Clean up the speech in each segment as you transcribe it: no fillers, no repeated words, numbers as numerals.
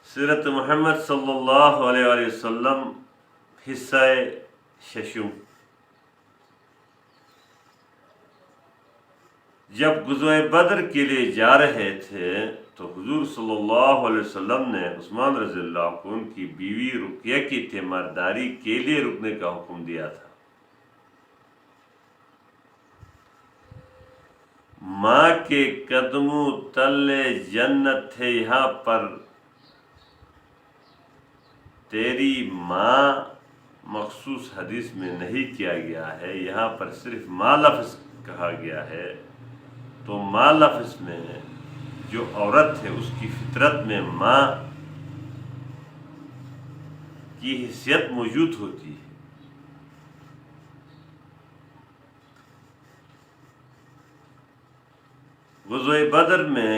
سیرت محمد صلی اللہ علیہ وآلہ وسلم حصہ ششم۔ جب غزوہ بدر کے لیے جا رہے تھے تو حضور صلی اللہ علیہ وسلم نے عثمان رضی اللہ عنہ کو ان کی بیوی رقیہ کی تیمارداری کے لیے رکنے کا حکم دیا تھا۔ ماں کے قدموں تلے جنت تھے، یہاں پر تیری ماں مخصوص حدیث میں نہیں کیا گیا ہے، یہاں پر صرف ماں لفظ کہا گیا ہے۔ تو ماں لفظ میں جو عورت ہے اس کی فطرت میں ماں کی حیثیت موجود ہوتی ہے۔ غزوہ بدر میں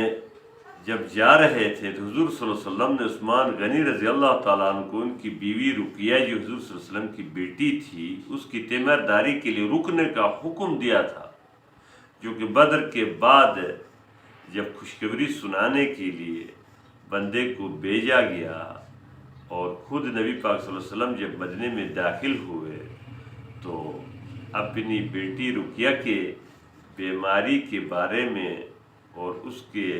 جب جا رہے تھے تو حضور صلی اللہ علیہ وسلم نے عثمان غنی رضی اللہ تعالیٰ عنہ کو ان کی بیوی رقیہ جو حضور صلی اللہ علیہ وسلم کی بیٹی تھی اس کی تیمارداری کے لیے رکنے کا حکم دیا تھا، جو کہ بدر کے بعد جب خوشخبری سنانے کے لیے بندے کو بھیجا گیا اور خود نبی پاک صلی اللہ علیہ وسلم جب مدینے میں داخل ہوئے تو اپنی بیٹی رقیہ کے بیماری کے بارے میں اور اس کے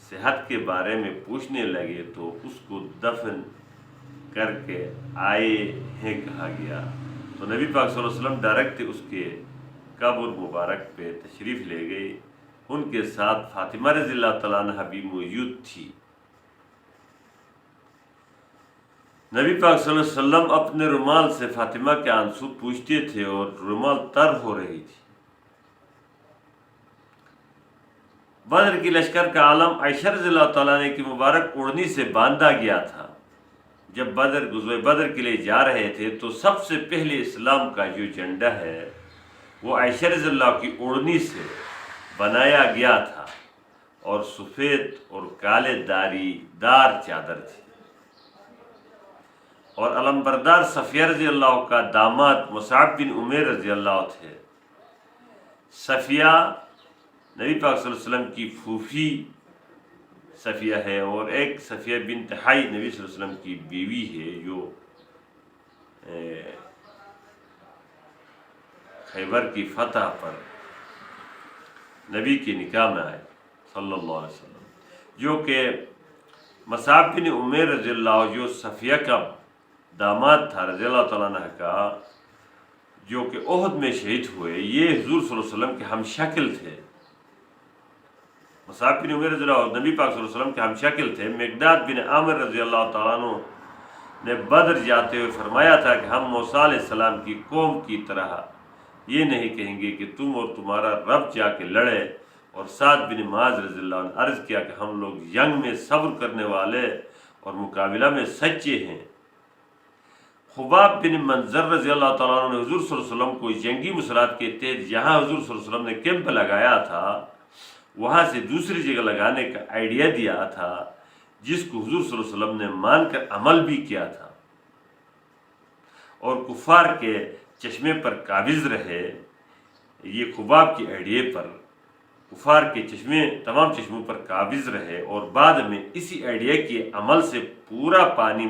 صحت کے بارے میں پوچھنے لگے تو اس کو دفن کر کے آئے ہیں کہا گیا۔ تو نبی پاک صلی اللہ علیہ وسلم ڈائریکٹ اس کے قبر مبارک پہ تشریف لے گئے، ان کے ساتھ فاطمہ رضی اللہ تعالیٰ عنہ بھی موجود تھی۔ نبی پاک صلی اللہ علیہ وسلم اپنے رومال سے فاطمہ کے آنسو پوچھتے تھے اور رومال تر ہو رہی تھی۔ بدر کی لشکر کا عالم عائشہ رضی اللہ تعالیٰ عنہ کی مبارک اوڑھنی سے باندھا گیا تھا۔ جب غزوہ بدر کے لیے جا رہے تھے تو سب سے پہلے اسلام کا جو جھنڈا ہے وہ عائشہ رضی اللہ کی اوڑھنی سے بنایا گیا تھا اور سفید اور کالے دار چادر تھی، اور علمبردار صفیہ رضی اللہ کا داماد مصعب بن عمیر رضی اللہ تھے۔ صفیہ نبی پاک صلی اللہ علیہ وسلم کی پھوپھی صفیہ ہے، اور ایک صفیہ بنت حی نبی صلی اللہ علیہ وسلم کی بیوی ہے جو خیبر کی فتح پر نبی کے نکاح میں آئے صلی اللہ علیہ وسلم، جو کہ مصعب بن عمیر رضی اللہ جو صفیہ کا داماد تھا رضی اللہ تعالیٰ عنہ کا، جو کہ احد میں شہید ہوئے، یہ حضور صلی اللہ علیہ وسلم کے ہم شکل تھے۔ مصعب بن عمیر رضی اللہ نبی پاک صلی اللہ علیہ وسلم کے ہم شکل تھے۔ مقداد بن عامر رضی اللہ تعالیٰ عنہ نے بدر جاتے ہوئے فرمایا تھا کہ ہم موسیٰ علیہ السلام کی قوم کی طرح یہ نہیں کہیں گے کہ تم اور تمہارا رب جا کے لڑے، اور سعد بن معاذ رضی اللہ عنہ عرض کیا کہ ہم لوگ جنگ میں صبر کرنے والے اور مقابلہ میں سچے ہیں۔ خباب بن منظر رضی اللہ تعالیٰ عنہ نے حضور صلی اللہ علیہ وسلم کو جنگی مسلات کے تحت جہاں حضور صلی اللہ علیہ وسلم نے کیمپ لگایا تھا وہاں سے دوسری جگہ لگانے کا آئیڈیا دیا تھا، جس کو حضور صلی اللہ علیہ وسلم نے مان کر عمل بھی کیا تھا، اور کفار کے چشمے پر قابض رہے۔ یہ خباب کے آئیڈیا پر کفار کے تمام چشموں پر قابض رہے، اور بعد میں اسی آئیڈیا کے عمل سے پورا پانی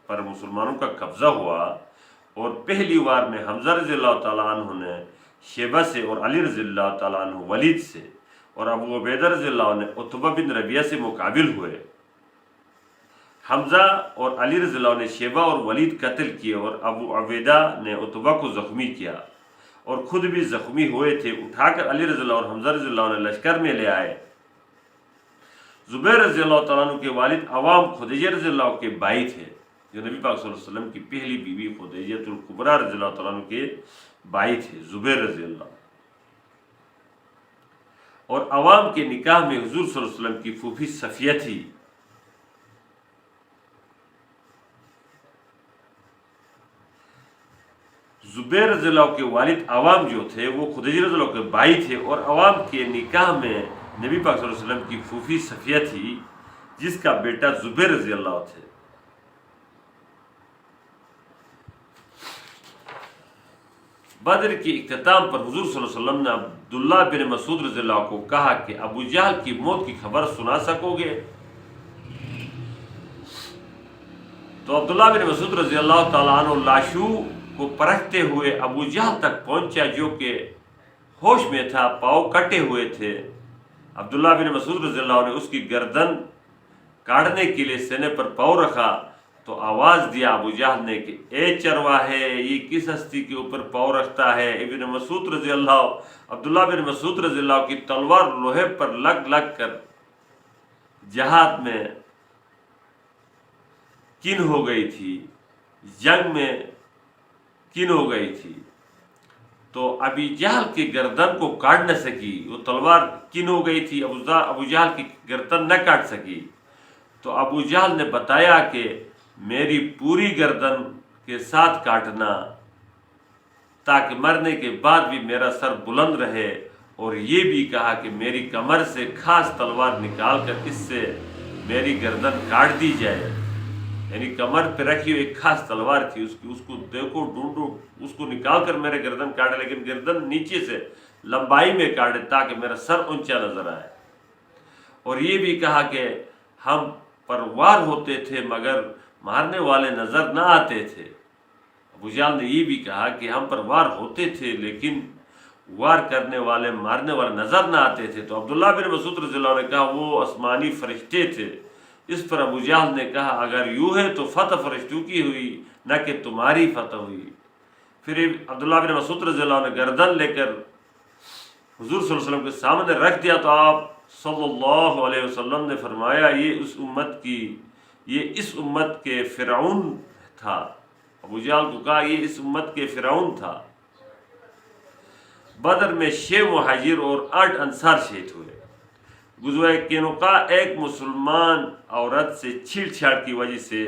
پر مسلمانوں کا قبضہ ہوا، اور پہلی بار میں حمزہ رضی اللہ تعالیٰ عنہ نے شیبہ سے، اور علی رضی اللہ تعالیٰ عنہ ولید سے، اور ابو عبیدہ رضی اللہ عنہ نے عتبہ بن ربیعہ سے مقابل ہوئے۔ حمزہ اور علی رضی اللہ عنہ نے شیبہ اور ولید قتل کیے، اور ابو عبیدہ نے عتبہ کو زخمی کیا، اور خود بھی زخمی ہوئے تھے۔ اٹھا کر علی رضی اللہ اور حمزہ رضی اللہ عنہ لشکر میں لے آئے۔ زبیر رضی اللہ تعالیٰ عنہ کے والد عوام خدیجہ رضی اللہ کے بھائی تھے، جو نبی پاک صلی اللہ علیہ وسلم کی پہلی بیوی خدیجہ الکبریٰ رضی اللہ تعالیٰ عنہ کے بھائی تھے، زبیر رضی اللہ۔ اور عوام کے نکاح میں حضور صلی اللہ علیہ وسلم کی پھوپھی صفیہ تھی۔ زبیر رضی اللہ کے والد عوام جو تھے وہ خدیجہ رضی اللہ کے بھائی تھے، اور عوام کے نکاح میں نبی پاک صلی اللہ علیہ وسلم کی پھوپھی صفیہ تھی، جس کا بیٹا زبیر رضی اللہ تھے۔ بدر کے اختتام پر حضور صلی اللہ علیہ وسلم نے عبداللہ بن مسعود رضی اللہ کو کہا کہ ابو جہل کی موت کی خبر سنا سکو گے؟ تو عبداللہ بن مسعود رضی اللہ تعالیٰ عنہ لاشوں کو پرکھتے ہوئے ابو جہل تک پہنچا جو کہ ہوش میں تھا، پاؤں کٹے ہوئے تھے۔ عبداللہ بن مسعود رضی اللہ عنہ نے اس کی گردن کاٹنے کے لیے سینے پر پاؤں رکھا تو آواز دیا ابو جہل نے کہ اے چرواہے، یہ کس ہستی کے اوپر پاؤں رکھتا ہے؟ عبداللہ بن مسعود رضی اللہ کی تلوار لوہے پر لگ لگ کر جہاد میں کن ہو گئی تھی، جنگ میں کن ہو گئی تھی، تو ابی جہل کی گردن کو کاٹ نہ سکی، وہ تلوار کن ہو گئی تھی، ابو جہل کی گردن نہ کاٹ سکی۔ تو ابو جہل نے بتایا کہ میری پوری گردن کے ساتھ کاٹنا تاکہ مرنے کے بعد بھی میرا سر بلند رہے، اور یہ بھی کہا کہ میری کمر سے خاص تلوار نکال کر اس سے میری گردن کاٹ دی جائے، یعنی کمر پہ رکھی ہوئی ایک خاص تلوار تھی، اس کو دیکھو، ڈھونڈو، اس کو نکال کر میرے گردن کاٹے، لیکن گردن نیچے سے لمبائی میں کاٹے تاکہ میرا سر اونچا نظر آئے۔ اور یہ بھی کہا کہ ہم پروار ہوتے تھے مگر مارنے والے نظر نہ آتے تھے۔ ابو جہل نے یہ بھی کہا کہ ہم پروار ہوتے تھے لیکن وار کرنے والے، مارنے والے نظر نہ آتے تھے۔ تو عبداللہ بن مسعود رضی اللہ عنہ نے کہا وہ آسمانی فرشتے تھے۔ اس پر ابو جہل نے کہا اگر یوں ہے تو فتح فرشتوں کی ہوئی نہ کہ تمہاری فتح ہوئی۔ پھر عبداللہ بن مسعود رضی اللہ عنہ نے گردن لے کر حضور صلی اللہ علیہ وسلم کے سامنے رکھ دیا تو آپ صلی اللہ علیہ وسلم نے فرمایا یہ اس امت کے فرعون تھا۔ ابو جہل کو کہا یہ اس امت کے فرعون تھا۔ بدر میں 6 مہاجر اور 8 انصار شہید ہوئے۔ غزوہ قینقاع ایک مسلمان عورت سے چھیڑ چھاڑ کی وجہ سے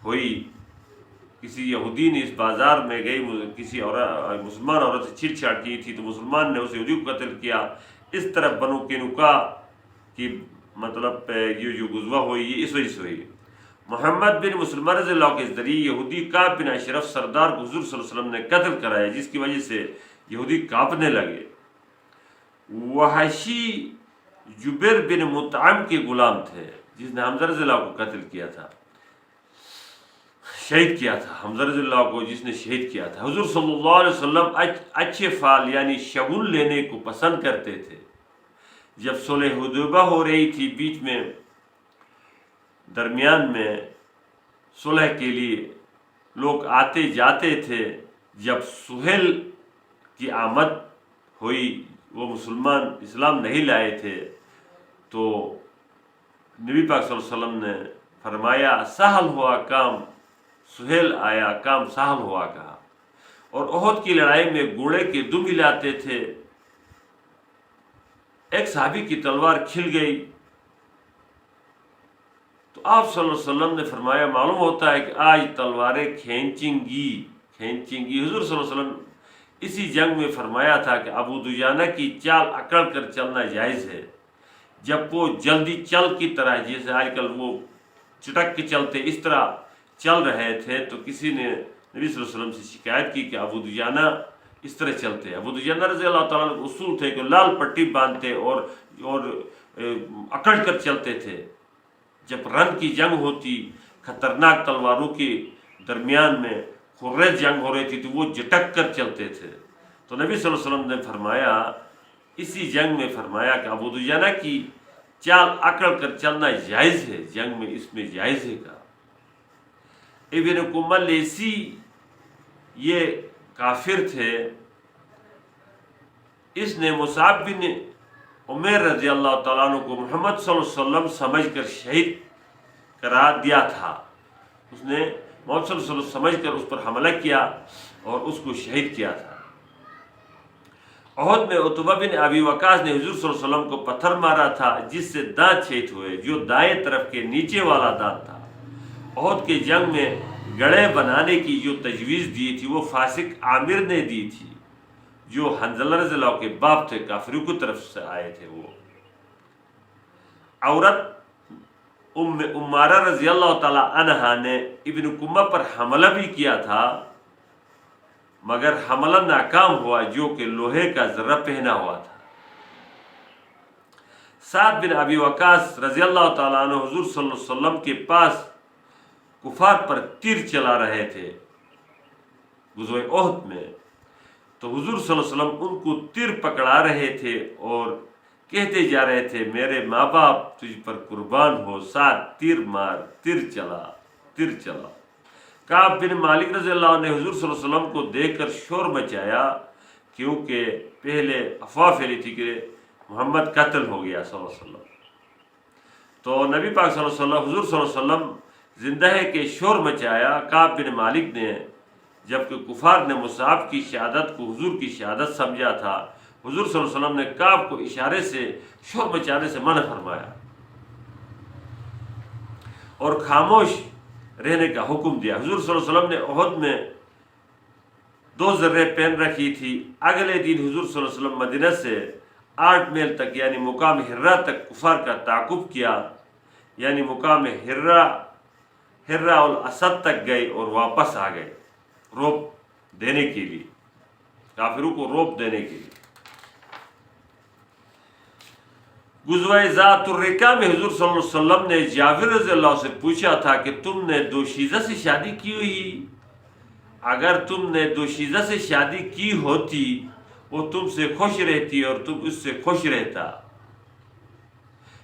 ہوئی۔ کسی یہودی نے اس بازار میں گئی، کسی مسلمان عورت سے چھیڑ چھاڑ کی تھی تو مسلمان نے اس یہودی کو قتل کیا۔ اس طرح بنو قینقاع کی مطلب یہ جو غزوہ ہوئی یہ اس وجہ سے ہوئی۔ محمد بن مسلمہ رضی اللہ کے ذریعے یہودی کعب بن اشرف سردار کو حضور صلی اللہ علیہ وسلم نے قتل کرایا، جس کی وجہ سے یہودی کانپنے لگے۔ وحشی جبیر بن مطعم کے غلام تھے جس نے حمزہ رضی اللہ کو قتل کیا تھا، شہید کیا تھا، حمزہ رضی اللہ کو جس نے شہید کیا تھا۔ حضور صلی اللہ علیہ وسلم اچھے فعال یعنی شگون لینے کو پسند کرتے تھے۔ جب صلح حدیبیہ ہو رہی تھی، بیچ میں درمیان میں صلح کے لیے لوگ آتے جاتے تھے۔ جب سہیل کی آمد ہوئی، وہ مسلمان اسلام نہیں لائے تھے، تو نبی پاک صلی اللہ علیہ وسلم نے فرمایا سہل ہوا کام، سہیل آیا کام سہل ہوا کہا۔ اور احد کی لڑائی میں گھوڑے کے دم ہلاتے تھے، ایک صحابی کی تلوار کھل گئی تو آپ صلی اللہ علیہ وسلم نے فرمایا معلوم ہوتا ہے کہ آج تلواریں کھینچیں گی۔ حضور صلی اللہ علیہ وسلم اسی جنگ میں فرمایا تھا کہ ابو دجانہ کی چال اکڑ کر چلنا جائز ہے۔ جب وہ جلدی چل کی طرح، جیسے آج کل وہ چٹک کے چلتے، اس طرح چل رہے تھے تو کسی نے نبی صلی اللہ علیہ وسلم سے شکایت کی کہ ابو دجانہ اس طرح چلتے ہیں۔ ابو دجانہ رضی اللہ تعالیٰ عنہ اصول تھے کہ لال پٹی باندھتے اور اکڑ کر چلتے تھے۔ جب رن کی جنگ ہوتی، خطرناک تلواروں کے درمیان میں خرید جنگ ہو رہی تھی تو وہ جھٹک کر چلتے تھے۔ تو نبی صلی اللہ علیہ وسلم نے فرمایا اسی جنگ میں فرمایا کہ ابو دجانہ کی چال اکڑ کر چلنا جائز ہے، جنگ میں اس میں جائز ہے کا۔ ابن کمل لیسی یہ کافر تھے، اس نے مصعب بن عمیر رضی اللہ تعالیٰ عنہ کو محمد صلی اللہ علیہ وسلم سمجھ کر شہید قرار دیا تھا۔ اس نے محمد صلی اللہ علیہ وسلم سمجھ کر اس پر حملہ کیا اور اس کو شہید کیا تھا۔ احد میں عتبہ بن ابی وقاص نے حضور صلی اللہ علیہ وسلم کو پتھر مارا تھا جس سے دانت شہید ہوئے، جو دائیں طرف کے نیچے والا دانت تھا۔ احد کے جنگ میں گڑھے بنانے کی جو تجویز دی تھی وہ فاسق عامر نے دی تھی، جو حنظلہ رضی اللہ کے باپ تھے، کافروں کی طرف سے آئے تھے۔ وہ عورت عمارہ رضی اللہ تعالی عنہا نے ابن کمہ پر حملہ بھی کیا تھا، مگر حملہ ناکام ہوا، جو کہ لوہے کا ذرہ پہنا ہوا تھا۔ سعد بن ابی وقاص رضی اللہ تعالیٰ عنہ حضور صلی اللہ علیہ وسلم کے پاس کفار پر تیر چلا رہے تھے غزوہ احد میں، تو حضور صلی اللہ علیہ وسلم ان کو تیر پکڑا رہے تھے اور کہتے جا رہے تھے میرے ماں باپ تجھ پر قربان ہو، ساتھ تیر مار، تیر چلا، تیر چلا۔ کعب بن مالک رضی اللہ عنہ نے حضور صلی اللہ علیہ وسلم کو دیکھ کر شور مچایا، کیونکہ پہلے افواہ پھیلی تھی کہ محمد قتل ہو گیا صلی اللہ علیہ وسلم۔ تو نبی پاک صلی اللہ علیہ وسلم، حضور صلی اللہ علیہ وسلم زندہ ہے کہ شور مچایا کعب بن مالک نے، جبکہ کفار نے مصعب کی شہادت کو حضور کی شہادت سمجھا تھا۔ حضور صلی اللہ علیہ وسلم نے کعب کو اشارے سے شور مچانے سے منع فرمایا اور خاموش رہنے کا حکم دیا۔ حضور صلی اللہ علیہ وسلم نے احد میں 2 زرے پہن رکھی تھی۔ اگلے دن حضور صلی اللہ علیہ وسلم مدینہ سے 8 میل تک یعنی مقام حرا تک کفار کا تعاقب کیا، یعنی مقام حرا الاسد تک گئے اور واپس آ گئے روب دینے کے لیے، کافروں کو روب دینے کے لیے۔ غزوہ ذات الرقہ میں حضور صلی اللہ علیہ وسلم نے جابر رضی اللہ عنہ سے پوچھا تھا کہ تم نے دوشیزہ سے شادی کی ہوئی؟ اگر تم نے دوشیزہ سے شادی کی ہوتی وہ تم سے خوش رہتی اور تم اس سے خوش رہتا۔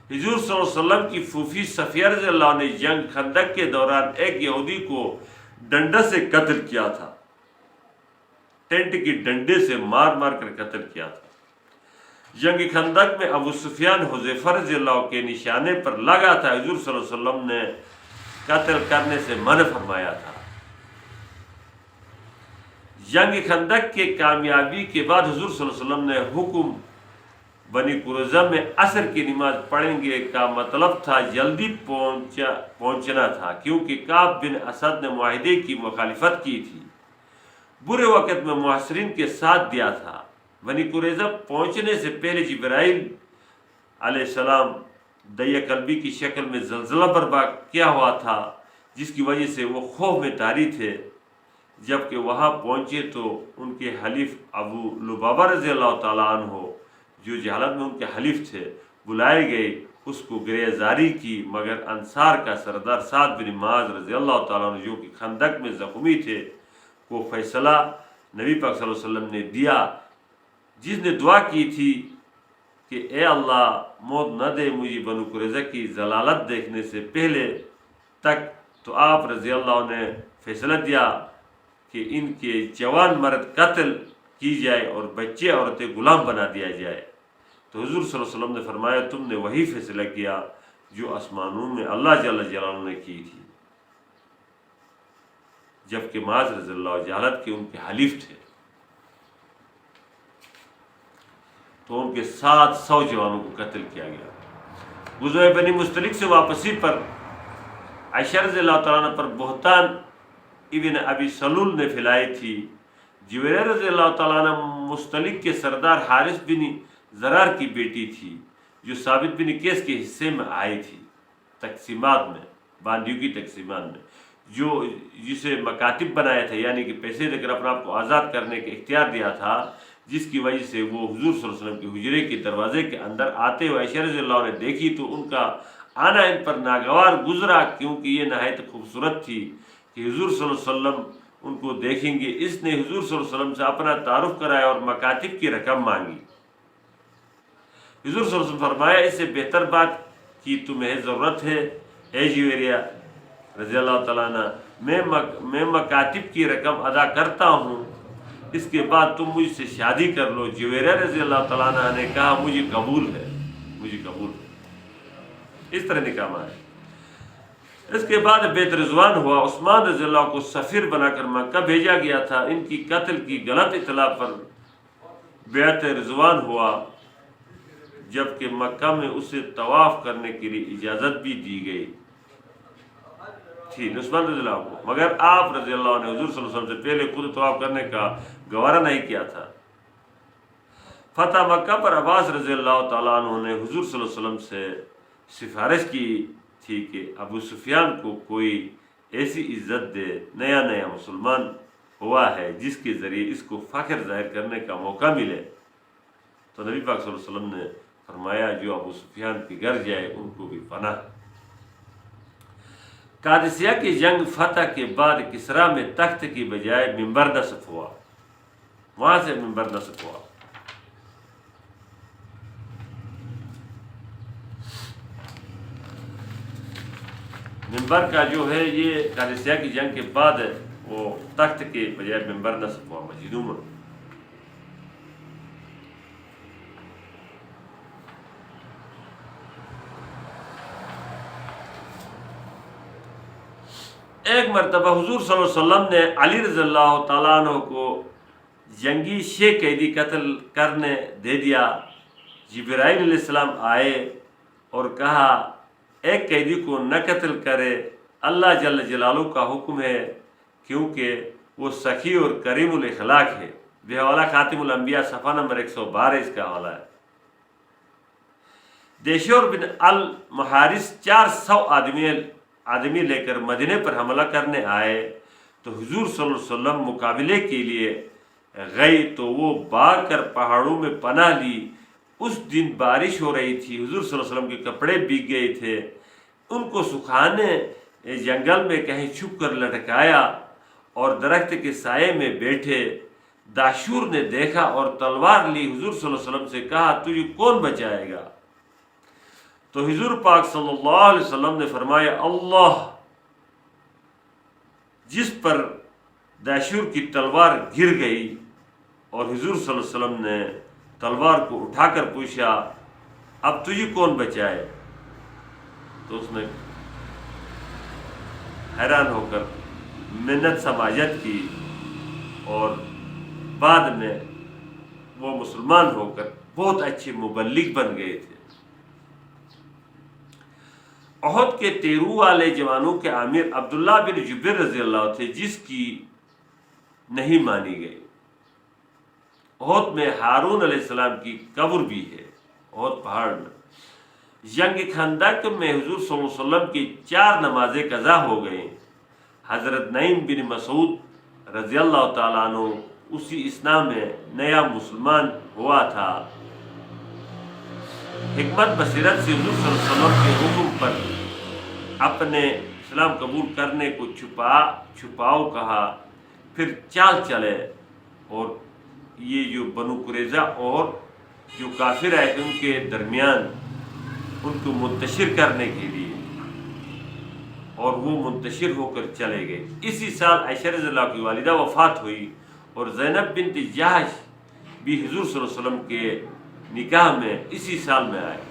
حضور صلی اللہ علیہ وسلم کی پھوپھی صفیہ رضی اللہ عنہ نے جنگ خندق کے دوران ایک یہودی کو ڈنڈا سے قتل کیا تھا، ٹینٹ کی ڈنڈے سے مار مار کر قتل کیا تھا۔ جنگ خندق میں ابو سفیان حذیفہ رضی اللہ عنہ کے نشانے پر لگا تھا، حضور صلی اللہ علیہ وسلم نے قتل کرنے سے منع فرمایا تھا۔ جنگ خندق کے کامیابی کے بعد حضور صلی اللہ علیہ وسلم نے حکم بنی قریظہ میں عصر کی نماز پڑھیں گے کا مطلب تھا جلدی پہنچنا تھا، کیونکہ کعب بن اسد نے معاہدے کی مخالفت کی تھی، برے وقت میں محاصرین کے ساتھ دیا تھا۔ بنی قریظہ پہنچنے سے پہلے جبرائیل علیہ السلام دیا قلبی کی شکل میں زلزلہ برپا کیا ہوا تھا، جس کی وجہ سے وہ خوف میں طاری تھے۔ جبکہ وہاں پہنچے تو ان کے حلیف ابو لبابہ رضی اللہ تعالیٰ عنہ جو جہالت میں ان کے حلیف تھے بلائے گئے، اس کو گریزاری کی، مگر انصار کا سردار سعد بن معاذ رضی اللہ تعالیٰ عنہ جو کہ خندق میں زخمی تھے کو فیصلہ نبی پاک صلی اللہ علیہ وسلم نے دیا، جس نے دعا کی تھی کہ اے اللہ موت نہ دے مجھے بنو قریظہ کی ضلالت دیکھنے سے پہلے تک، تو آپ رضی اللہ عنہ نے فیصلہ دیا کہ ان کے جوان مرد قتل کی جائے اور بچے عورتیں غلام بنا دیا جائے۔ تو حضور صلی اللہ علیہ وسلم نے فرمایا تم نے وہی فیصلہ کیا جو آسمانوں میں اللہ جل جلالہ نے کی تھی، جبکہ معاذ رضی اللہ جہالت کے ان کے حلیف تھے، تو ان کے 700 جوانوں کو قتل کیا گیا۔ غزوہ بنی مستلق سے واپسی پر عائشہ رضی اللہ تعالیٰ عنہ پر بہتان ابن ابی سلول نے پھیلائی تھی۔ جویریہ رضی اللہ تعالیٰ عنہ مستلق کے سردار حارث بن زرار کی بیٹی تھی، جو ثابت بن قیس کے حصے میں آئی تھی تقسیمات میں، باندیوں کی تقسیمات میں، جسے مکاتب بنایا تھا، یعنی کہ پیسے دے کر اپنے آپ کو آزاد کرنے کا اختیار دیا تھا، جس کی وجہ سے وہ حضور صلی اللہ علیہ وسلم کے حجرے کے دروازے کے اندر آتے ہوئے عائشہ رضی اللہ عنہ نے دیکھی تو ان کا آنا ان پر ناگوار گزرا، کیونکہ یہ نہایت خوبصورت تھی کہ حضور صلی اللہ علیہ وسلم ان کو دیکھیں گے۔ اس نے حضور صلی اللہ علیہ وسلم سے اپنا تعارف کرایا اور مکاتب کی رقم مانگی۔ حضور صلی اللہ علیہ وسلم فرمایا اس سے بہتر بات کی تمہیں ضرورت ہے اے جویریہ رضی اللہ تعالیٰ عنہ، میں مکاتب کی رقم ادا کرتا ہوں، اس کے بعد تم مجھ سے شادی کر لو۔ جویریہ رضی اللہ تعالیٰ عنہ نے کہا مجھے قبول ہے، مجھے قبول ہے۔ اس طرح نکاح ہے۔ اس کے بعد بیعت رضوان ہوا، عثمان رضی اللہ کو سفیر بنا کر مکہ بھیجا گیا تھا۔ ان کی قتل کی غلط اطلاع پر بیعت رضوان ہوا، جبکہ مکہ میں اسے طواف کرنے کے لیے اجازت بھی دی گئی تھی عثمان رضی اللہ کو، مگر آپ رضی اللہ عنہ حضور صلی اللہ علیہ وسلم سے پہلے خود طواف کرنے کا گوارہ نہیں کیا تھا۔ فتح مکہ پر عباس رضی اللہ تعالیٰ عنہ نے حضور صلی اللہ علیہ وسلم سے سفارش کی تھی کہ ابو سفیان کو کوئی ایسی عزت دے، نیا مسلمان ہوا ہے جس کے ذریعے اس کو فخر ظاہر کرنے کا موقع ملے۔ تو نبی پاک صلی اللہ علیہ وسلم نے فرمایا جو ابو سفیان کے گھر جائے ان کو بھی پناہ۔ قادسیہ کی جنگ فتح کے بعد کسرا میں تخت کی بجائے منبر نصب ہوا، وہاں سے منبر نصب ہوا۔ منبر کا جو ہے یہ قادسیہ کی جنگ کے بعد وہ تخت کے بجائے منبر نصب ہوا مسجدوں میں۔ ایک مرتبہ حضور صلی اللہ علیہ وسلم نے علی رضی اللہ تعالیٰ عنہ کو جنگی 6 قیدی قتل کرنے دے دیا۔ جبرائیل علیہ السلام آئے اور کہا ایک قیدی کو نہ قتل کرے، اللہ جل جلالہ کا حکم ہے، کیونکہ وہ سخی اور کریم الاخلاق ہے۔ بحوالہ خاتم الانبیاء صفحہ نمبر 112 اس کا حوالہ ہے۔ دیشور بن المحارث 400 آدمی لے کر مدینے پر حملہ کرنے آئے تو حضور صلی اللہ علیہ وسلم مقابلے کے لیے گئے تو وہ بھاگ کر پہاڑوں میں پناہ لی۔ اس دن بارش ہو رہی تھی، حضور صلی اللہ علیہ وسلم کے کپڑے بھیگ گئے تھے، ان کو سکھانے جنگل میں کہیں چھپ کر لٹکایا اور درخت کے سائے میں بیٹھے۔ داشور نے دیکھا اور تلوار لی، حضور صلی اللہ علیہ وسلم سے کہا تجھے کون بچائے گا؟ تو حضور پاک صلی اللہ علیہ وسلم نے فرمایا اللہ۔ جس پر داشور کی تلوار گر گئی اور حضور صلی اللہ علیہ وسلم نے تلوار کو اٹھا کر پوچھا اب تجھے کون بچائے؟ تو اس نے حیران ہو کر منت سماجت کی اور بعد میں وہ مسلمان ہو کر بہت اچھے مبلغ بن گئے تھے۔ احد کے 13 والے جوانوں کے امیر عبداللہ بن جبیر رضی اللہ تھے، جس کی نہیں مانی گئی۔ احد میں ہارون علیہ السلام کی قبر بھی ہے، احد پہاڑ میں۔ جنگ خندق میں حضور صلی اللہ علیہ وسلم کی 4 نمازیں قضا ہو گئیں۔ حضرت نعیم بن مسعود رضی اللہ تعالیٰ عنہ اسی اسلام میں نیا مسلمان ہوا تھا۔ حکمت بصیرت سے حضور صلی اللہ علیہ وسلم کے حکم پر اپنے اسلام قبول کرنے کو چھپاؤ کہا، پھر چال چلے اور یہ جو بنو قریظہ اور جو کافر آئے تھے ان کے درمیان ان کو منتشر کرنے کے لیے، اور وہ منتشر ہو کر چلے گئے۔ اسی سال عائشہ رضی اللہ کی والدہ وفات ہوئی اور زینب بنت جحش بھی حضور صلی اللہ علیہ وسلم کے نکاح میں اسی سال میں آئے۔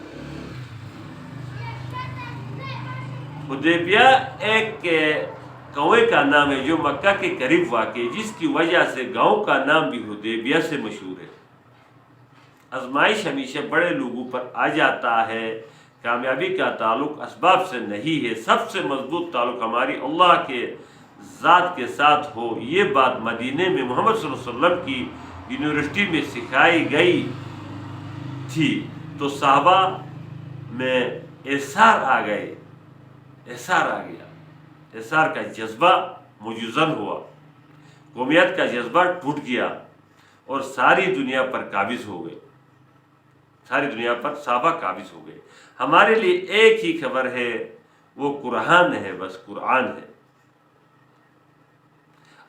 حدیبیہ ایک کنویں کا نام ہے جو مکہ کے قریب واقع ہے، جس کی وجہ سے گاؤں کا نام بھی حدیبیہ سے مشہور ہے۔ آزمائش ہمیشہ بڑے لوگوں پر آ جاتا ہے، کامیابی کا تعلق اسباب سے نہیں ہے، سب سے مضبوط تعلق ہماری اللہ کے ذات کے ساتھ ہو۔ یہ بات مدینے میں محمد صلی اللہ علیہ وسلم کی یونیورسٹی میں سکھائی گئی تھی تو صحابہ میں احسار آ گیا، احسار کا جذبہ مجوزن ہوا، قومیت کا جذبہ ٹوٹ گیا اور ساری دنیا پر قابض ہو گئے، ساری دنیا پر صحابہ قابض ہو گئے۔ ہمارے لیے ایک ہی خبر ہے، وہ قرآن ہے، بس قرآن ہے۔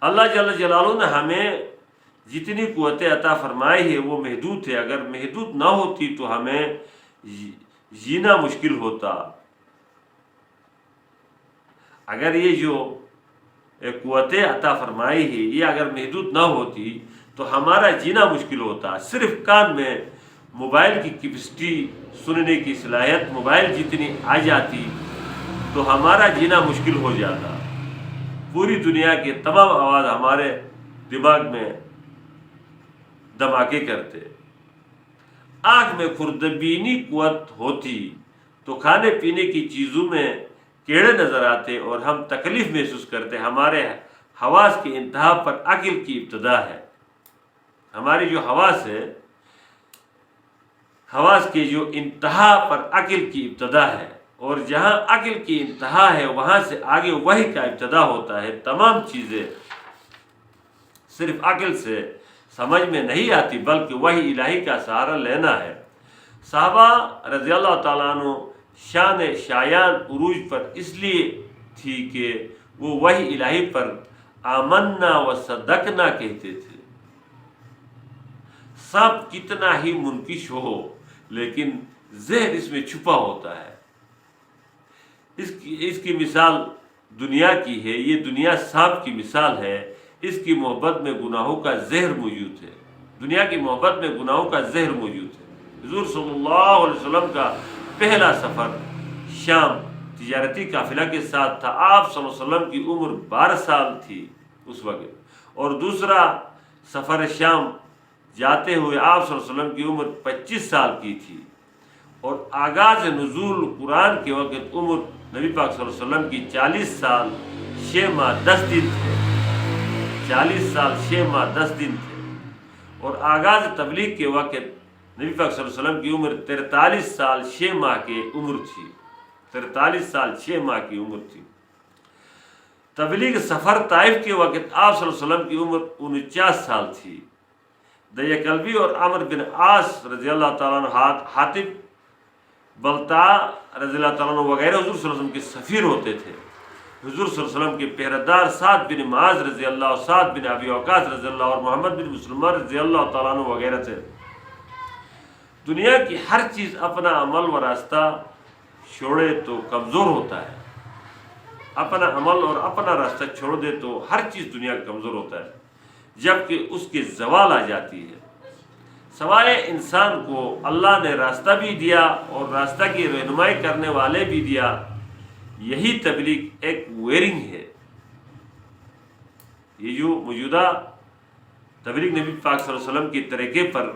اللہ جل جلالہ نے ہمیں جتنی قوتیں عطا فرمائی ہے وہ محدود ہے، اگر محدود نہ ہوتی تو ہمیں جینا مشکل ہوتا۔ اگر یہ جو قوتیں عطا فرمائی ہے یہ اگر محدود نہ ہوتی تو ہمارا جینا مشکل ہوتا۔ صرف کان میں موبائل کی کیپیسٹی، سننے کی صلاحیت موبائل جتنی آ جاتی تو ہمارا جینا مشکل ہو جاتا، پوری دنیا کے تمام آواز ہمارے دماغ میں دھماکے کرتے۔ آنکھ میں خوردبینی قوت ہوتی تو کھانے پینے کی چیزوں میں کیڑے نظر آتے اور ہم تکلیف محسوس کرتے۔ ہمارے حواس کی انتہا پر عقل کی ابتدا ہے۔ ہماری جو حواس ہے، حواس کی جو انتہا پر عقل کی ابتدا ہے، اور جہاں عقل کی انتہا ہے وہاں سے آگے وحی کا ابتدا ہوتا ہے۔ تمام چیزیں صرف عقل سے سمجھ میں نہیں آتی بلکہ وحی الہی کا سہارا لینا ہے۔ صحابہ رضی اللہ تعالیٰ عنہ شان شایان عروج پر اس لیے تھی کہ وہ وحی الہی پر آمنا و صدقنا کہتے تھے۔ سانپ کتنا ہی منکش ہو لیکن زہر اس میں چھپا ہوتا ہے۔ اس کی مثال دنیا کی ہے، یہ دنیا سانپ کی مثال ہے، اس کی محبت میں گناہوں کا زہر موجود ہے، دنیا کی محبت میں گناہوں کا زہر موجود ہے۔ حضور صلی اللہ علیہ وسلم کا پہلا سفر شام تجارتی قافلہ کے ساتھ تھا۔ آپ صلی اللہ علیہ وسلم کی عمر 12 سال تھی اس وقت، اور دوسرا سفر شام جاتے ہوئے آپ صلی اللہ علیہ وسلم کی عمر 25 سال کی تھی، اور آغاز نزول قرآن کے وقت عمر نبی پاک صلی اللہ علیہ وسلم کی 40 سال 6 ماہ 10 دن تھے، 40 سال 6 ماہ 10 دن تھے، اور آغاز تبلیغ کے وقت نبی پاک صلی اللہ علیہ وسلم کی عمر 43 سال 6 ماہ کی عمر تھی، 43 سال 6 ماہ کی عمر تھی۔ تبلیغ سفر طائف کے وقت آپ صلی اللہ علیہ وسلم کی عمر 49 سال تھی۔ دیا کلبی اور عمر بن عاص رضی اللہ تعالیٰ عنہ، حاتب بلتا رضی اللہ تعالیٰ عنہ وغیرہ حضور صلی اللہ علیہ وسلم کے سفیر ہوتے تھے۔ حضور صلی اللہ علیہ وسلم کے پہرےدار سعد بن معاذ رضی اللہ، سعد بن ابی وقاص رضی اللہ، اور محمد بن مسلمہ رضی اللہ تعالیٰ عنہ وغیرہ تھے۔ دنیا کی ہر چیز اپنا عمل و راستہ چھوڑے تو کمزور ہوتا ہے، اپنا عمل اور اپنا راستہ چھوڑ دے تو ہر چیز دنیا کا کمزور ہوتا ہے، جبکہ اس کے زوال آ جاتی ہے۔ سوائے انسان کو اللہ نے راستہ بھی دیا اور راستہ کی رہنمائی کرنے والے بھی دیا۔ یہی تبلیغ ایک ویرنگ ہے۔ یہ جو موجودہ تبلیغ نبی پاک صلی اللہ علیہ وسلم کی طریقے پر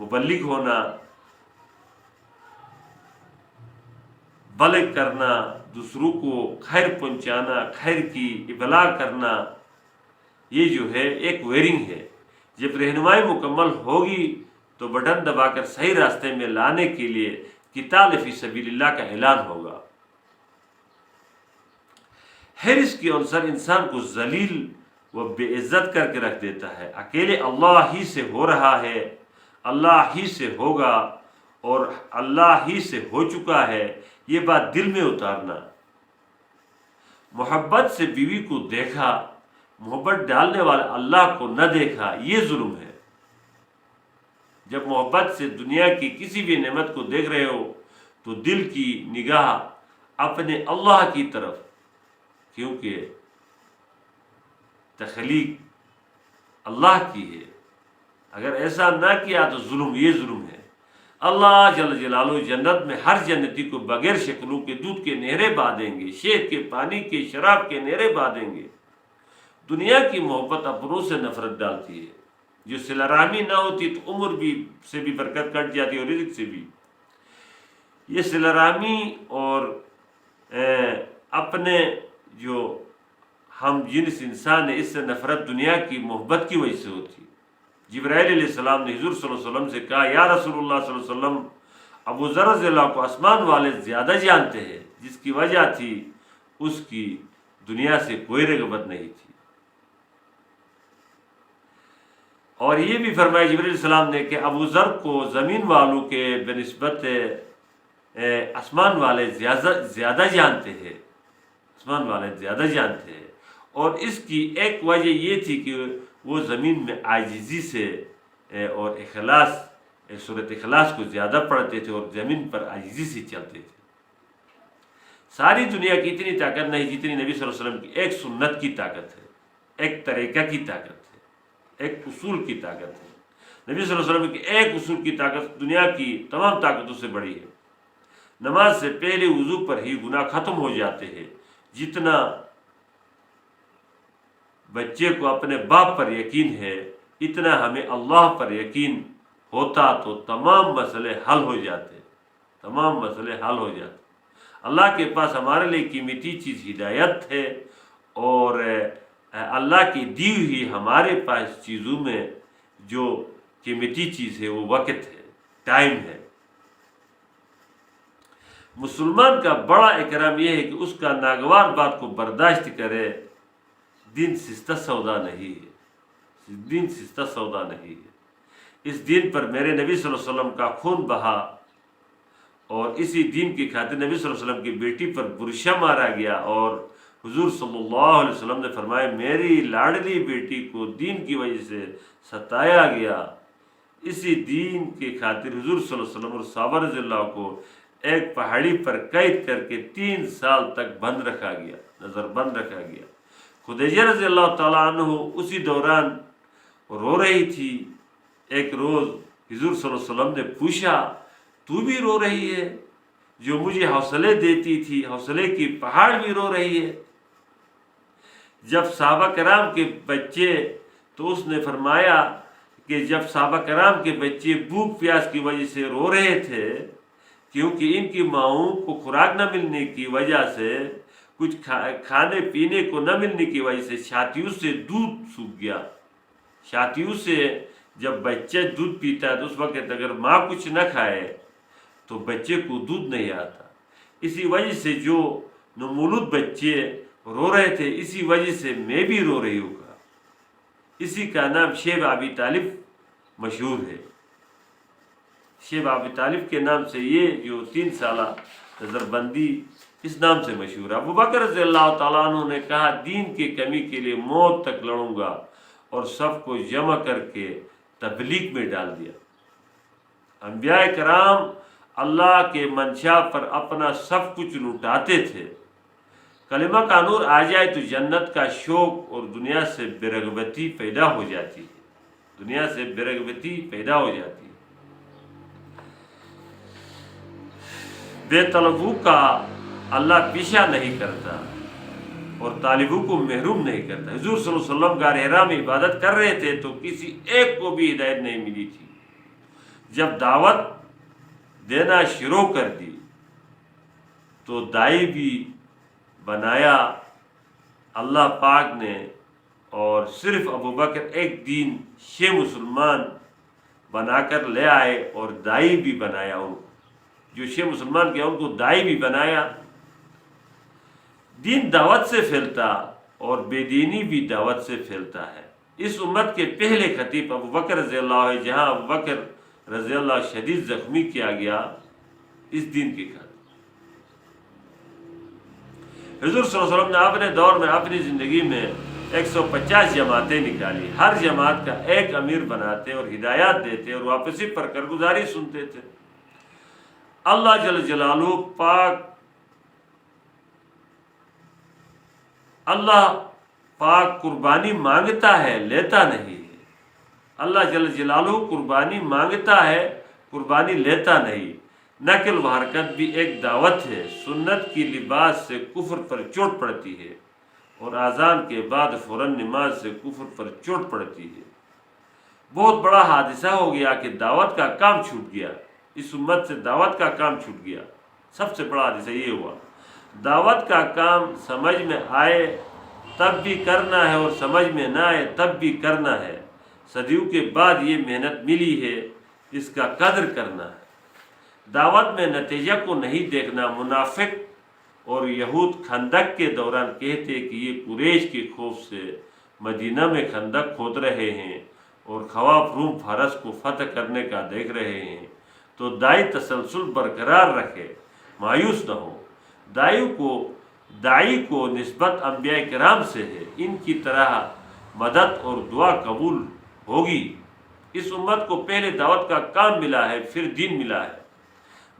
مبلغ ہونا، بلغ کرنا، دوسروں کو خیر پہنچانا، خیر کی ابلاغ کرنا، یہ جو ہے ایک ویرنگ ہے۔ جب رہنمائی مکمل ہوگی تو بٹن دبا کر صحیح راستے میں لانے کے لیے قتال فی سبیل اللہ کا اعلان ہوگا۔ حرص کی عنصر انسان کو ذلیل و بے عزت کر کے رکھ دیتا ہے۔ اکیلے اللہ ہی سے ہو رہا ہے، اللہ ہی سے ہوگا اور اللہ ہی سے ہو چکا ہے، یہ بات دل میں اتارنا۔ محبت سے بیوی کو دیکھا، محبت ڈالنے والے اللہ کو نہ دیکھا، یہ ظلم ہے۔ جب محبت سے دنیا کی کسی بھی نعمت کو دیکھ رہے ہو تو دل کی نگاہ اپنے اللہ کی طرف، کیونکہ تخلیق اللہ کی ہے۔ اگر ایسا نہ کیا تو ظلم، یہ ظلم ہے۔ اللہ جل جلالہ جنت میں ہر جنتی کو بغیر شکلوں کے دودھ کے نہریں بہا دیں گے، شہد کے پانی کے، شراب کے نہریں بہا دیں گے۔ دنیا کی محبت اپنوں سے نفرت ڈالتی ہے۔ جو صلہ رحمی نہ ہوتی تو عمر بھی سے بھی برکت کٹ جاتی اور رزق سے بھی۔ یہ صلہ رحمی اور اپنے جو ہم جنس انسان ہے، اس سے نفرت دنیا کی محبت کی وجہ سے ہوتی۔ جبرائیل علیہ السلام نے حضور صلی اللہ علیہ وسلم سے کہا، یا رسول اللہ صلی اللہ علیہ وسلم، ابو ذر رضی اللہ کو آسمان والے زیادہ جانتے ہیں، جس کی وجہ تھی اس کی دنیا سے کوئی رغبت نہیں تھی۔ اور یہ بھی فرمایا جبرائیل علیہ السلام نے کہ ابو ذر کو زمین والوں کے بنسبت آسمان والے زیادہ جانتے ہیں، آسمان والے زیادہ جانتے ہیں۔ اور اس کی ایک وجہ یہ تھی کہ وہ زمین میں عاجزی سے اور اخلاص، سورۃ اخلاص کو زیادہ پڑھتے تھے اور زمین پر عاجزی سے چلتے تھے۔ ساری دنیا کی اتنی طاقت نہیں جتنی نبی صلی اللہ علیہ وسلم کی ایک سنت کی طاقت ہے، ایک طریقہ کی طاقت ہے، ایک اصول کی طاقت ہے۔ نبی صلی اللہ علیہ وسلم کی ایک اصول کی طاقت دنیا کی تمام طاقتوں سے بڑی ہے۔ نماز سے پہلے وضو پر ہی گناہ ختم ہو جاتے ہیں۔ جتنا بچے کو اپنے باپ پر یقین ہے، اتنا ہمیں اللہ پر یقین ہوتا تو تمام مسئلے حل ہو جاتے، تمام مسئلے حل ہو جاتے۔ اللہ کے پاس ہمارے لیے قیمتی چیز ہدایت ہے، اور اللہ کی دی ہوئی ہمارے پاس چیزوں میں جو قیمتی چیز ہے وہ وقت ہے، ٹائم ہے۔ مسلمان کا بڑا اکرام یہ ہے کہ اس کا ناگوار بات کو برداشت کرے۔ دین سستا سودا نہیں ہے، دین سستا سودا نہیں ہے۔ اس دین پر میرے نبی صلی اللہ علیہ وسلم کا خون بہا اور اسی دین کی خاطر نبی صلی اللہ علیہ وسلم کی بیٹی پر برشا مارا گیا، اور حضور صلی اللہ علیہ وسلم نے فرمایا میری لاڈلی بیٹی کو دین کی وجہ سے ستایا گیا۔ اسی دین کی خاطر حضور صلی اللہ علیہ وسلم اور صحابہ رضی اللہ کو ایک پہاڑی پر قید کر کے 3 سال تک بند رکھا گیا، نظر بند رکھا گیا۔ خدیجہ رضی اللہ تعالیٰ عنہ اسی دوران رو رہی تھی۔ ایک روز حضور صلی اللہ علیہ وسلم نے پوچھا تو بھی رو رہی ہے؟ جو مجھے حوصلے دیتی تھی، حوصلے کی پہاڑ بھی رو رہی ہے؟ جب صحابہ کرام کے بچے، تو اس نے فرمایا کہ جب صحابہ کرام کے بچے بھوک پیاس کی وجہ سے رو رہے تھے، کیونکہ ان کی ماؤں کو خوراک نہ ملنے کی وجہ سے، کچھ کھانے پینے کو نہ ملنے کی وجہ سے چھاتیوں سے دودھ سوکھ گیا۔ چھاتیوں سے جب بچہ دودھ پیتا ہے تو اس وقت اگر ماں کچھ نہ کھائے تو بچے کو دودھ نہیں آتا۔ اسی وجہ سے جو نومولود بچے رو رہے تھے، اسی وجہ سے میں بھی رو رہی ہوں۔ اسی کا نام شیب ابی طالب مشہور ہے۔ شیب ابی طالب کے نام سے یہ جو 3 سالہ نظر بندی اس نام سے مشہور ہے۔ ابو بکر رضی اللہ تعالیٰ عنہ نے کہا دین کی کمی کے لیے موت تک لڑوں گا، اور سب کو جمع کر کے تبلیغ میں ڈال دیا۔ انبیاء کرام اللہ کے منشا پر اپنا سب کچھ لوٹاتے تھے۔ کلمہ کا نور آ جائے تو جنت کا شوق اور دنیا سے بے رغبتی پیدا ہو جاتی ہے، دنیا سے بے رغبتی پیدا ہو جاتی ہے۔ بے طلبوں کا اللہ پیچھا نہیں کرتا اور طالبوں کو محروم نہیں کرتا۔ حضور صلی اللہ علیہ وسلم غار حرا میں عبادت کر رہے تھے تو کسی ایک کو بھی ہدایت نہیں ملی تھی۔ جب دعوت دینا شروع کر دی تو دائی بھی بنایا اللہ پاک نے، اور صرف ابو بکر ایک دین شیعہ مسلمان بنا کر لے آئے اور دائی بھی بنایا ان کو۔ جو شیعہ مسلمان کیا ان کو دائی بھی بنایا۔ دین دعوت سے پھیلتا اور بے دینی بھی دعوت سے پھیلتا ہے۔ اس امت کے پہلے خطیب ابو بکر رضی اللہ عنہ، جہاں ابو بکر رضی اللہ شدید زخمی کیا گیا اس دین کی خاطر۔ حضور صلی اللہ علیہ وسلم نے اپنے دور میں اپنی زندگی میں 150 جماعتیں نکالی، ہر جماعت کا ایک امیر بناتے اور ہدایات دیتے اور واپسی پر کارگزاری سنتے تھے۔ اللہ جل جلالہ پاک قربانی مانگتا ہے، لیتا نہیں ہے۔ اللہ جل جلالہ قربانی مانگتا ہے، قربانی لیتا نہیں۔ نقل و حرکت بھی ایک دعوت ہے۔ سنت کی لباس سے کفر پر چوٹ پڑتی ہے، اور اذان کے بعد فوراً نماز سے کفر پر چوٹ پڑتی ہے۔ بہت بڑا حادثہ ہو گیا کہ دعوت کا کام چھوٹ گیا، اس امت سے دعوت کا کام چھوٹ گیا۔ سب سے بڑا حادثہ یہ ہوا۔ دعوت کا کام سمجھ میں آئے تب بھی کرنا ہے، اور سمجھ میں نہ آئے تب بھی کرنا ہے۔ صدیوں کے بعد یہ محنت ملی ہے، اس کا قدر کرنا ہے۔ دعوت میں نتیجہ کو نہیں دیکھنا۔ منافق اور یہود خندق کے دوران کہتے کہ یہ قریش کے خوف سے مدینہ میں خندق کھود رہے ہیں اور خواف روم فارس کو فتح کرنے کا دیکھ رہے ہیں، تو دائی تسلسل برقرار رکھے، مایوس نہ ہو۔ دائی کو نسبت انبیاء کرام سے ہے، ان کی طرح مدد اور دعا قبول ہوگی۔ اس امت کو پہلے دعوت کا کام ملا ہے، پھر دین ملا ہے۔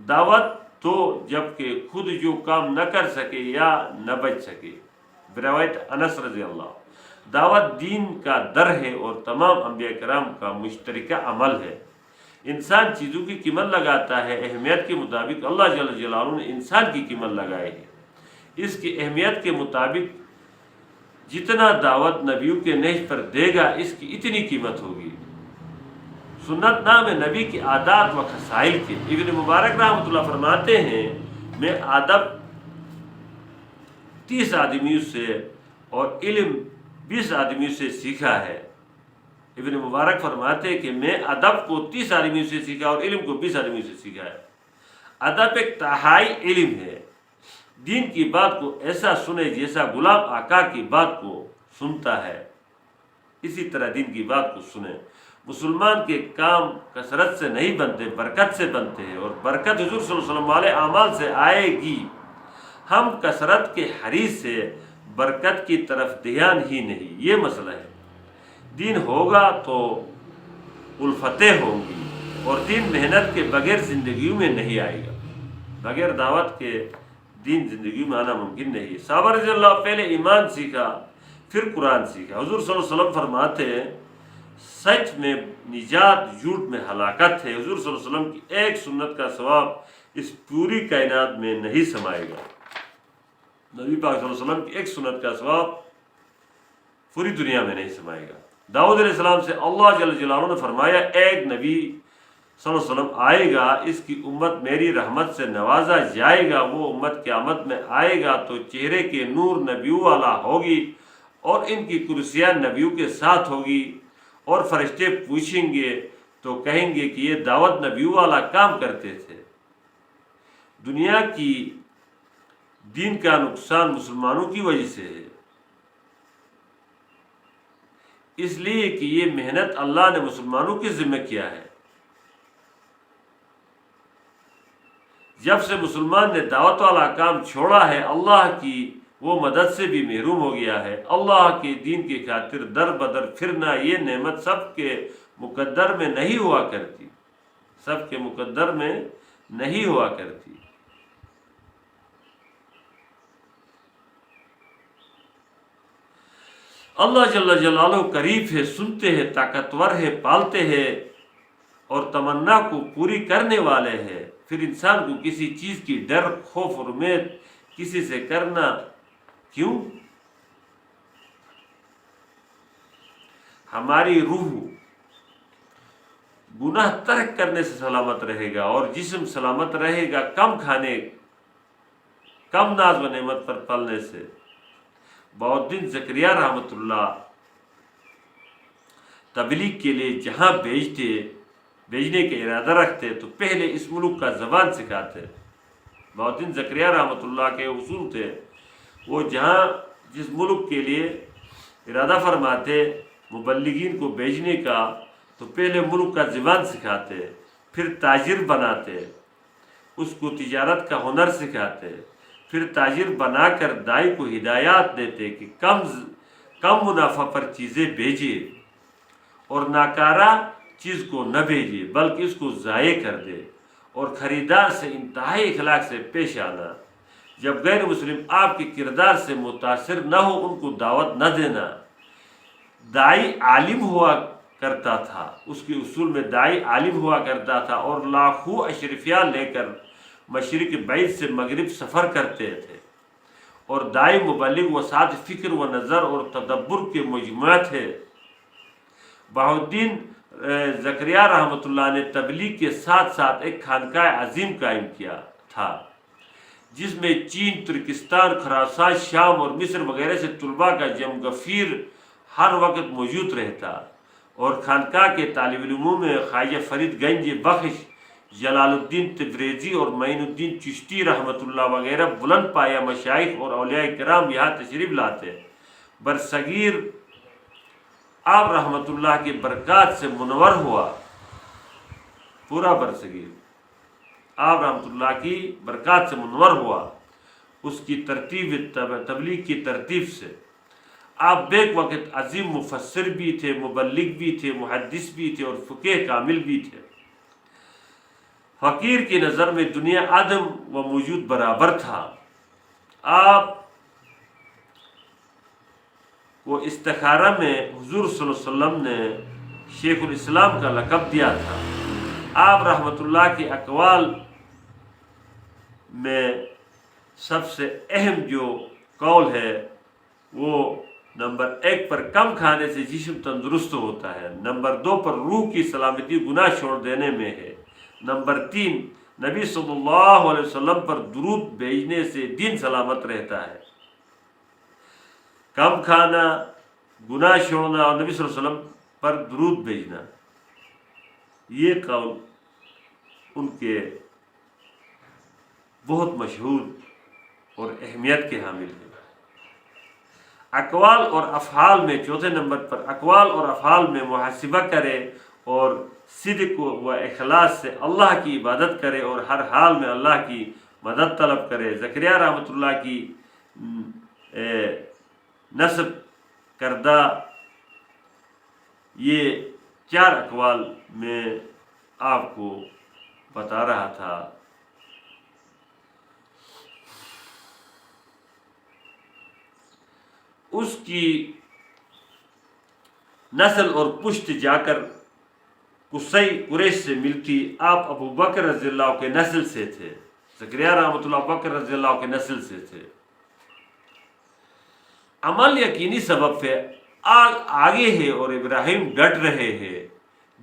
دعوت تو جب کہ خود جو کام نہ کر سکے یا نہ بچ سکے۔ روایت انس رضی اللہ، دعوت دین کا در ہے اور تمام انبیاء کرام کا مشترکہ عمل ہے۔ انسان چیزوں کی قیمت لگاتا ہے، اہمیت کے مطابق اللہ جل جلالہ نے انسان کی قیمت لگائی ہے۔ اس کی اہمیت کے مطابق جتنا دعوت نبیوں کے نہج پر دے گا اس کی اتنی قیمت ہوگی۔ سنت نام ہے نبی کی عادات و خصائل کے۔ ابن مبارک رحمۃ اللہ فرماتے ہیں میں ادب 30 آدمیوں سے اور علم 20 آدمیوں سے سیکھا ہے۔ ابن مبارک فرماتے ہیں کہ میں ادب کو 30 آدمیوں سے سیکھا اور علم کو 20 آدمیوں سے سیکھا ہے۔ ادب ایک تہائی علم ہے۔ دین کی بات کو ایسا سنے جیسا غلام آقا کی بات کو سنتا ہے، اسی طرح دین کی بات کو سنیں۔ مسلمان کے کام کثرت سے نہیں بنتے، برکت سے بنتے ہیں، اور برکت حضور صلی اللہ علیہ وسلم والے اعمال سے آئے گی۔ ہم کثرت کے حریص سے برکت کی طرف دھیان ہی نہیں، یہ مسئلہ ہے۔ دین ہوگا تو الفتیں ہوں گی، اور دین محنت کے بغیر زندگیوں میں نہیں آئے گا۔ بغیر دعوت کے دین زندگی میں آنا ممکن نہیں ہے۔ صحابہ رضی اللہ پہلے ایمان سیکھا، پھر قرآن سیکھا۔ حضور صلی اللہ علیہ وسلم فرماتے ہیں سچ میں نجات، جھوٹ میں ہلاکت ہے۔ حضور صلی اللہ علیہ وسلم کی ایک سنت کا ثواب اس پوری کائنات میں نہیں سمائے گا۔ نبی پاک صلی اللہ علیہ وسلم کی ایک سنت کا ثواب پوری دنیا میں نہیں سمائے گا۔ داؤد علیہ السلام سے اللہ جل جلالہ نے فرمایا ایک نبی صلی اللہ علیہ وسلم آئے گا، اس کی امت میری رحمت سے نوازا جائے گا، وہ امت قیامت میں آئے گا تو چہرے کے نور نبیوں والا ہوگی، اور ان کی کرسیاں نبیوں کے ساتھ ہوگی، اور فرشتے پوچھیں گے تو کہیں گے کہ یہ دعوت نبیوں والا کام کرتے تھے۔ دنیا کی دین کا نقصان مسلمانوں کی وجہ سے ہے، اس لیے کہ یہ محنت اللہ نے مسلمانوں کے ذمہ کیا ہے۔ جب سے مسلمان نے دعوت والا کام چھوڑا ہے، اللہ کی وہ مدد سے بھی محروم ہو گیا ہے۔ اللہ کے دین کی خاطر در بدر پھرنا، یہ نعمت سب کے مقدر میں نہیں ہوا کرتی، سب کے مقدر میں نہیں ہوا کرتی۔ اللہ جل جلالہ قریب ہے، سنتے ہیں، طاقتور ہے، پالتے ہیں، اور تمنا کو پوری کرنے والے ہیں۔ پھر انسان کو کسی چیز کی ڈر، خوف اور امید کسی سے کرنا کیوں؟ ہماری روح گناہ ترک کرنے سے سلامت رہے گا، اور جسم سلامت رہے گا کم کھانے، کم ناز و نعمت پر پلنے سے۔ بہاؤالدین زکریا رحمۃ اللہ تبلیغ کے لیے جہاں بھیجنے کے ارادہ رکھتے تو پہلے اس ملک کا زبان سکھاتے۔ بہاؤالدین زکریا رحمۃ اللہ کے اصول تھے، وہ جس ملک کے لیے ارادہ فرماتے مبلغین کو بھیجنے کا تو پہلے ملک کا زبان سکھاتے، پھر تاجر بناتے، اس کو تجارت کا ہنر سکھاتے، پھر تاجر بنا کر دائی کو ہدایات دیتے کہ کم منافع پر چیزیں بھیجے، اور ناکارہ چیز کو نہ بھیجے بلکہ اس کو ضائع کر دے، اور خریدار سے انتہائی اخلاق سے پیش آنا۔ جب غیر مسلم آپ کے کردار سے متاثر نہ ہو ان کو دعوت نہ دینا۔ دائی عالم ہوا کرتا تھا، اس کے اصول میں دائی عالم ہوا کرتا تھا، اور لاکھوں اشرفیہ لے کر مشرق بعید سے مغرب سفر کرتے تھے، اور دائی مبلغ وسعت فکر و نظر اور تدبر کے مجموعہ تھے۔ بہاؤالدین زکریا رحمۃ اللہ نے تبلیغ کے ساتھ ساتھ ایک خانقاہ عظیم قائم کیا تھا، جس میں چین، ترکستان، خراسان، شام اور مصر وغیرہ سے طلباء کا جم گفیر ہر وقت موجود رہتا، اور خانقاہ کے طالب علموں میں خواجہ فرید گنج بخش، جلال الدین تبریزی اور معین الدین چشتی رحمۃ اللہ وغیرہ بلند پایہ مشائخ اور اولیاء کرام یہاں تشریف لاتے۔ برصغیر آپ رحمۃ اللہ کی برکات سے منور ہوا، پورا برصغیر آپ رحمۃ اللہ کی برکات سے منور ہوا، اس کی ترتیب تبلیغ کی ترتیب سے۔ آپ بیک وقت عظیم مفسر بھی تھے، مبلغ بھی تھے، محدث بھی تھے، اور فقہ کامل بھی تھے۔ فقیر کی نظر میں دنیا عدم و موجود برابر تھا۔ آپ کو استخارہ میں حضور صلی اللہ علیہ وسلم نے شیخ الاسلام کا لقب دیا تھا۔ آپ رحمۃ اللہ کے اقوال میں سب سے اہم جو قول ہے وہ نمبر 1 پر کم کھانے سے جسم تندرست ہوتا ہے، نمبر 2 پر روح کی سلامتی گناہ چھوڑ دینے میں ہے، نمبر 3 نبی صلی اللہ علیہ وسلم پر درود بھیجنے سے دین سلامت رہتا ہے۔ کم کھانا، گناہ چھوڑنا اور نبی صلی اللہ علیہ وسلم پر درود بھیجنا، یہ قول ان کے بہت مشہور اور اہمیت کے حامل ہیں۔ اقوال اور افعال میں چوتھے نمبر پر اقوال اور افعال میں محاسبہ کرے اور صدق و اخلاص سے اللہ کی عبادت کرے اور ہر حال میں اللہ کی مدد طلب کرے۔ زکریا رحمۃ اللہ کی نصب کردہ یہ 4 اقوال میں آپ کو بتا رہا تھا۔ اس کی نسل اور پشت جا کر قصی قریش سے ملتی، آپ ابو بکر رضی اللہ کے نسل سے تھے۔ زکریا رحمۃ اللہ ابو بکر رضی اللہ کے نسل سے تھے۔ عمل یقینی سبب پہ آگے ہے اور ابراہیم ڈٹ رہے ہیں۔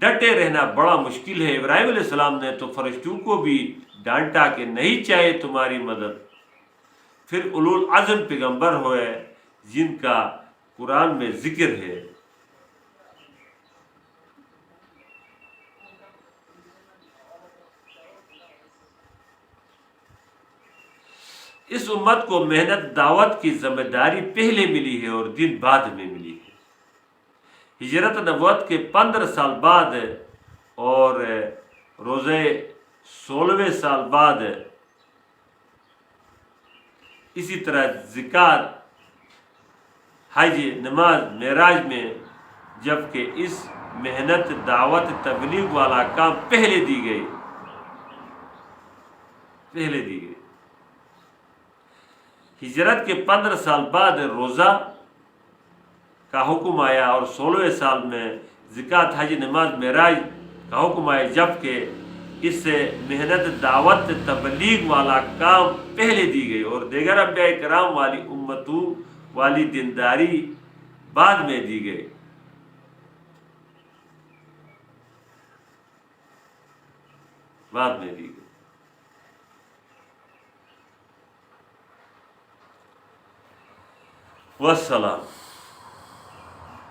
ڈٹے رہنا بڑا مشکل ہے۔ ابراہیم علیہ السلام نے تو فرشتوں کو بھی ڈانٹا کہ نہیں چاہے تمہاری مدد۔ پھر اولو العزم پیغمبر ہوئے جن کا قرآن میں ذکر ہے۔ اس امت کو محنت دعوت کی ذمہ داری پہلے ملی ہے اور دین بعد میں ملی ہے۔ ہجرت نبوت کے 15 سال بعد اور روزے 16ویں سال بعد، اسی طرح زکوٰۃ، حج، نماز، معراج میں، جبکہ اس محنت دعوت تبلیغ والا کام پہلے دی گئی۔ ہجرت کے 15 سال بعد روزہ کا حکم آیا اور 16ویں سال میں زکوٰۃ، حج، نماز، معراج کا حکم آیا، جبکہ اس سے محنت دعوت تبلیغ والا کام پہلے دی گئی اور دیگر انبیاء کرام والی امتوں والی دینداری بعد میں دی گئی۔ والسلام۔